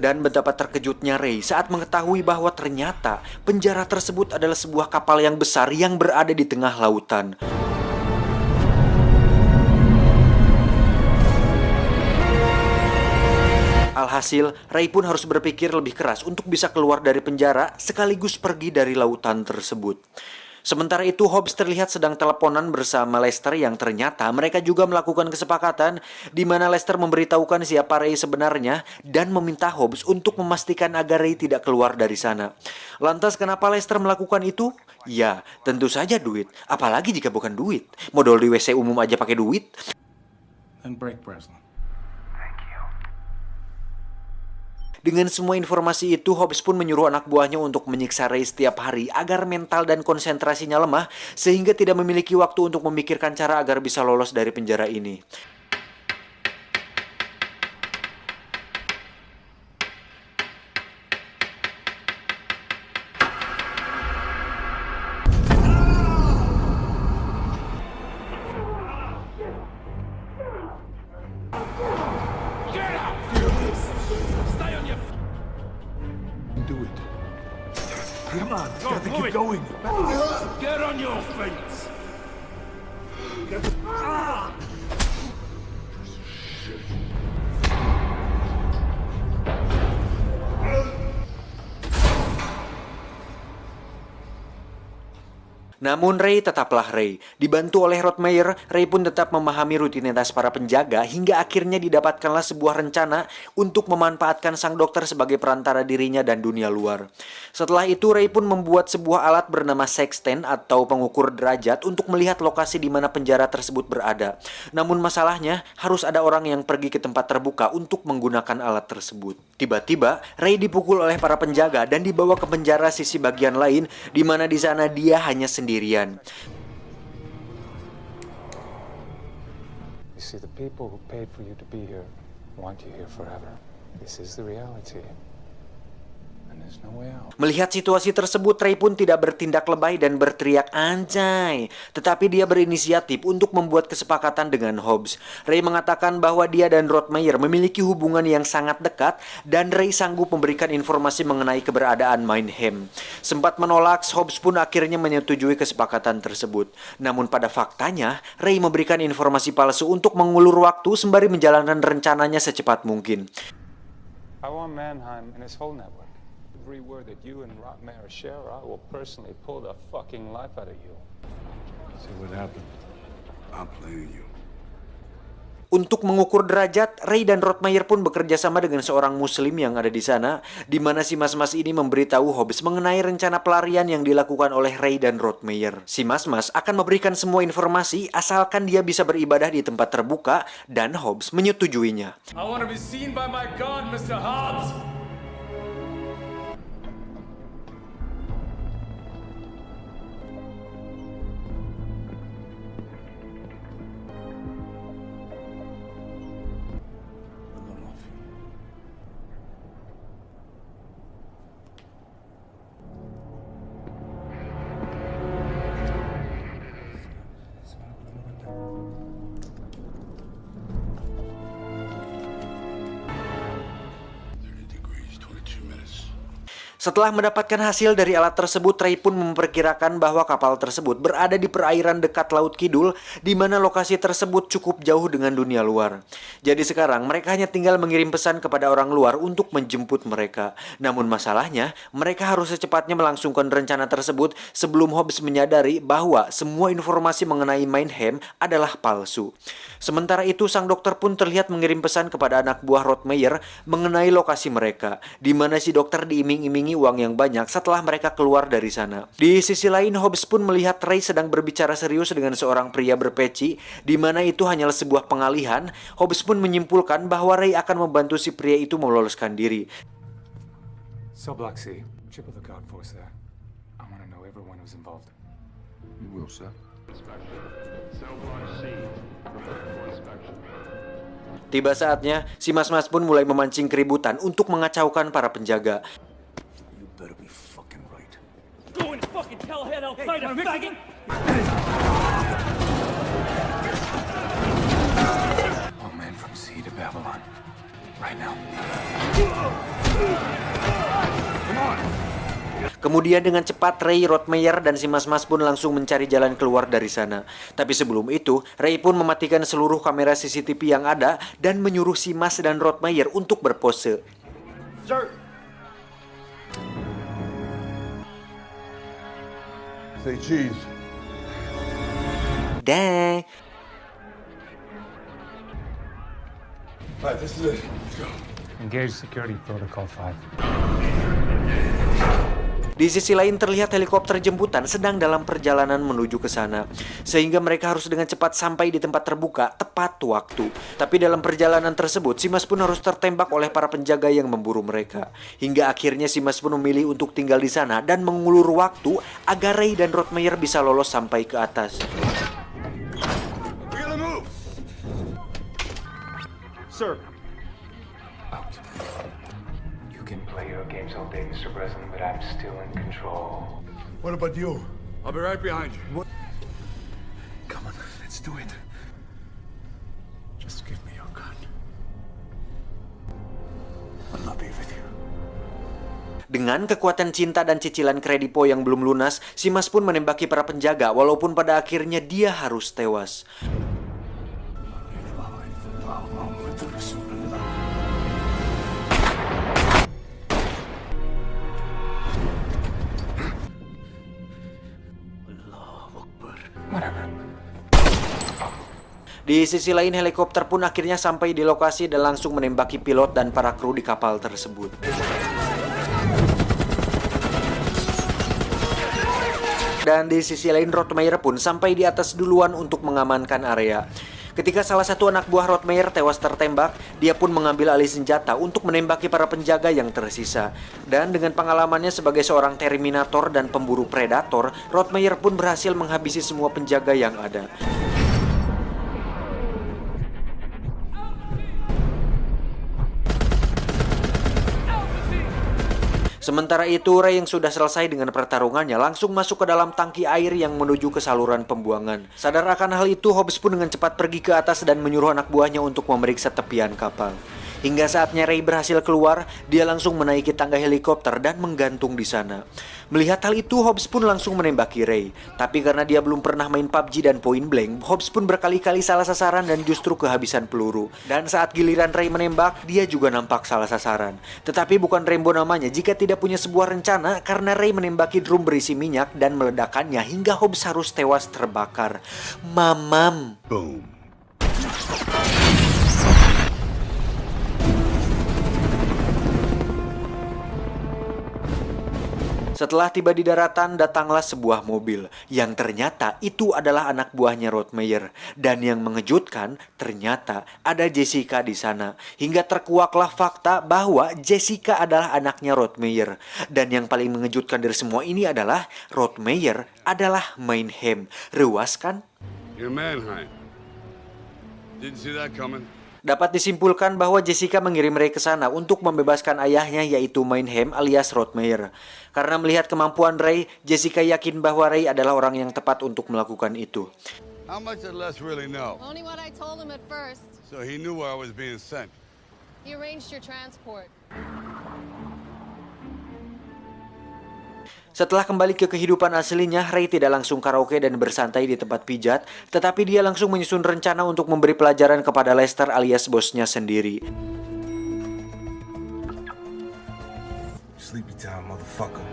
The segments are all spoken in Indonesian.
Dan betapa terkejutnya Ray saat mengetahui bahwa ternyata penjara tersebut adalah sebuah kapal yang besar yang berada di tengah lautan. Alhasil, Ray pun harus berpikir lebih keras untuk bisa keluar dari penjara sekaligus pergi dari lautan tersebut. Sementara itu, Hobbs terlihat sedang teleponan bersama Lester yang ternyata mereka juga melakukan kesepakatan di mana Lester memberitahukan siapa Ray sebenarnya dan meminta Hobbs untuk memastikan agar Ray tidak keluar dari sana. Lantas kenapa Lester melakukan itu? Ya, tentu saja duit. Apalagi jika bukan duit. Modal di WC umum aja pakai duit. And break Breslin. Dengan semua informasi itu, Hobbs pun menyuruh anak buahnya untuk menyiksa Ray setiap hari agar mental dan konsentrasinya lemah sehingga tidak memiliki waktu untuk memikirkan cara agar bisa lolos dari penjara ini. Do it. Come on, gotta keep going. Get on your feet! Namun Ray tetaplah Ray. Dibantu oleh Rottmeier, Ray pun tetap memahami rutinitas para penjaga hingga akhirnya didapatkanlah sebuah rencana untuk memanfaatkan sang dokter sebagai perantara dirinya dan dunia luar. Setelah itu Ray pun membuat sebuah alat bernama sextant atau pengukur derajat untuk melihat lokasi di mana penjara tersebut berada. Namun masalahnya harus ada orang yang pergi ke tempat terbuka untuk menggunakan alat tersebut. Tiba-tiba Ray dipukul oleh para penjaga dan dibawa ke penjara sisi bagian lain di mana di sana dia hanya sendirian. You see, the people who paid for you to be here want you here forever. This is the reality. And there's no way out. Melihat situasi tersebut, Ray pun tidak bertindak lebay dan berteriak anjay. Tetapi dia berinisiatif untuk membuat kesepakatan dengan Hobbs. Ray mengatakan bahwa dia dan Rottmeier memiliki hubungan yang sangat dekat dan Ray sanggup memberikan informasi mengenai keberadaan Mindham. Sempat menolak, Hobbs pun akhirnya menyetujui kesepakatan tersebut. Namun pada faktanya, Ray memberikan informasi palsu untuk mengulur waktu sembari menjalankan rencananya secepat mungkin. I want Mannheim and his whole network. Every word that you and Rottmeier share, I will personally pull the fucking life out of you. See what happened? I'm playing you. Untuk mengukur derajat, Ray dan Rottmeier pun bekerja sama dengan seorang muslim yang ada di sana, di mana si mas-mas ini memberitahu Hobbs mengenai rencana pelarian yang dilakukan oleh Ray dan Rottmeier. Si mas-mas akan memberikan semua informasi asalkan dia bisa beribadah di tempat terbuka dan Hobbs menyetujuinya. I want to be seen by my God, Mr. Hobbs! Setelah mendapatkan hasil dari alat tersebut, Ray pun memperkirakan bahwa kapal tersebut berada di perairan dekat Laut Kidul, di mana lokasi tersebut cukup jauh dengan dunia luar. Jadi sekarang mereka hanya tinggal mengirim pesan kepada orang luar untuk menjemput mereka. Namun masalahnya, mereka harus secepatnya melangsungkan rencana tersebut sebelum Hobbs menyadari bahwa semua informasi mengenai Mindham adalah palsu. Sementara itu, sang dokter pun terlihat mengirim pesan kepada anak buah Rottmeier mengenai lokasi mereka, di mana si dokter diiming-imingi uang yang banyak setelah mereka keluar dari sana. Di sisi lain, Hobbs pun melihat Ray sedang berbicara serius dengan seorang pria berpeci, di mana itu hanyalah sebuah pengalihan. Hobbs pun menyimpulkan bahwa Ray akan membantu si pria itu meloloskan diri. So Black Sea, triple the guard force there. I want to know everyone who's involved. You will, sir. Tiba saatnya, si mas-mas pun mulai memancing keributan untuk mengacaukan para penjaga. You better be fucking right. Go and fucking tell Head I'll fight a faggot! All men from sea to Babylon. Right now. Kemudian dengan cepat Ray, Rottmeier, dan si Mas-Mas pun langsung mencari jalan keluar dari sana. Tapi sebelum itu, Ray pun mematikan seluruh kamera CCTV yang ada dan menyuruh si Mas dan Rottmeier untuk berpose. Sir! Say cheese. Dah. Alright, this is it. Let's go. Engage security protocol 5. Di sisi lain terlihat helikopter jemputan sedang dalam perjalanan menuju ke sana. Sehingga mereka harus dengan cepat sampai di tempat terbuka tepat waktu. Tapi dalam perjalanan tersebut, Simas pun harus tertembak oleh para penjaga yang memburu mereka. Hingga akhirnya Simas pun memilih untuk tinggal di sana dan mengulur waktu agar Ray dan Rottmeier bisa lolos sampai ke atas. We gotta move! Sir! You can play your games all day, Mr. President, but I'm still in control. What about you? I'll be right behind you. What? Come on, let's do it. Just give me your gun. I'll be with you. Dengan kekuatan cinta dan cicilan kredipo yang belum lunas, Simas pun menembaki para penjaga walaupun pada akhirnya dia harus tewas. Di sisi lain, helikopter pun akhirnya sampai di lokasi dan langsung menembaki pilot dan para kru di kapal tersebut. Dan di sisi lain, Rottmeier pun sampai di atas duluan untuk mengamankan area. Ketika salah satu anak buah Rottmeier tewas tertembak, dia pun mengambil alih senjata untuk menembaki para penjaga yang tersisa. Dan dengan pengalamannya sebagai seorang terminator dan pemburu predator, Rottmeier pun berhasil menghabisi semua penjaga yang ada. Sementara itu, Ray yang sudah selesai dengan pertarungannya langsung masuk ke dalam tangki air yang menuju ke saluran pembuangan. Sadar akan hal itu, Hobbs pun dengan cepat pergi ke atas dan menyuruh anak buahnya untuk memeriksa tepian kapal. Hingga saatnya Ray berhasil keluar, dia langsung menaiki tangga helikopter dan menggantung di sana. Melihat hal itu, Hobbs pun langsung menembaki Ray. Tapi karena dia belum pernah main PUBG dan Point Blank, Hobbs pun berkali-kali salah sasaran dan justru kehabisan peluru. Dan saat giliran Ray menembak, dia juga nampak salah sasaran. Tetapi bukan Rambo namanya jika tidak punya sebuah rencana, karena Ray menembaki drum berisi minyak dan meledakannya hingga Hobbs harus tewas terbakar. Mamam. Boom. Setelah tiba di daratan, datanglah sebuah mobil yang ternyata itu adalah anak buahnya Rottmeier. Dan yang mengejutkan, ternyata ada Jessica di sana. Hingga terkuaklah fakta bahwa Jessica adalah anaknya Rottmeier. Dan yang paling mengejutkan dari semua ini adalah Rottmeier adalah Mannheim. Ruas kan? You're Mannheim. Didn't see that coming. Dapat disimpulkan bahwa Jessica mengirim Ray ke sana untuk membebaskan ayahnya yaitu Mannheim alias Rottmeier. Karena melihat kemampuan Ray, Jessica yakin bahwa Ray adalah orang yang tepat untuk melakukan itu. How much did Les really know? Only what I told him at first. So he knew where I was being sent. He arranged your transport. Setelah kembali ke kehidupan aslinya, Ray tidak langsung karaoke dan bersantai di tempat pijat, tetapi dia langsung menyusun rencana untuk memberi pelajaran kepada Lester alias bosnya sendiri. Sleepy time, motherfucker.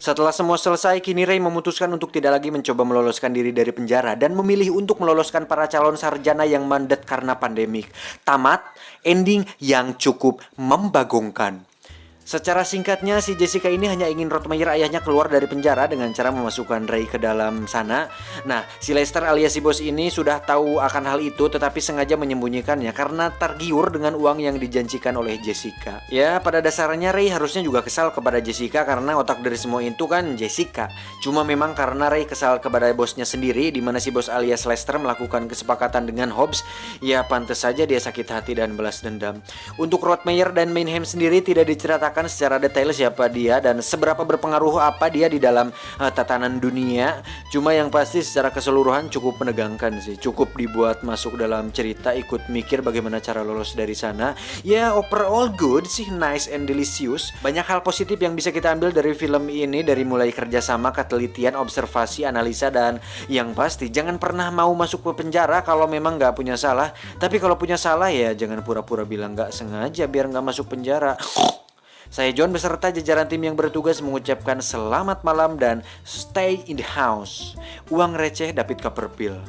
Setelah semua selesai, kini Ray memutuskan untuk tidak lagi mencoba meloloskan diri dari penjara dan memilih untuk meloloskan para calon sarjana yang mandet karena pandemik. Tamat, ending yang cukup membagongkan. Secara singkatnya, si Jessica ini hanya ingin Rottmeier ayahnya keluar dari penjara dengan cara memasukkan Ray ke dalam sana. Nah, si Lester alias si bos ini sudah tahu akan hal itu tetapi sengaja menyembunyikannya karena tergiur dengan uang yang dijanjikan oleh Jessica. Ya, pada dasarnya Ray harusnya juga kesal kepada Jessica karena otak dari semua itu kan Jessica. Cuma memang karena Ray kesal kepada bosnya sendiri di mana si bos alias Lester melakukan kesepakatan dengan Hobbs, ya pantas saja dia sakit hati dan balas dendam. Untuk Rottmeier dan Mannheim sendiri tidak diceritakan menceritakan secara detail siapa dia dan seberapa berpengaruh apa dia di dalam tatanan dunia. Cuma yang pasti secara keseluruhan cukup menegangkan sih. Cukup dibuat masuk dalam cerita, ikut mikir bagaimana cara lolos dari sana. Ya overall good sih, nice and delicious. Banyak hal positif yang bisa kita ambil dari film ini, dari mulai kerjasama, ketelitian, observasi, analisa, dan yang pasti jangan pernah mau masuk ke penjara kalau memang nggak punya salah. Tapi kalau punya salah ya jangan pura-pura bilang nggak sengaja biar nggak masuk penjara. Saya John beserta jajaran tim yang bertugas mengucapkan selamat malam dan stay in the house. Uang receh David Copperfield.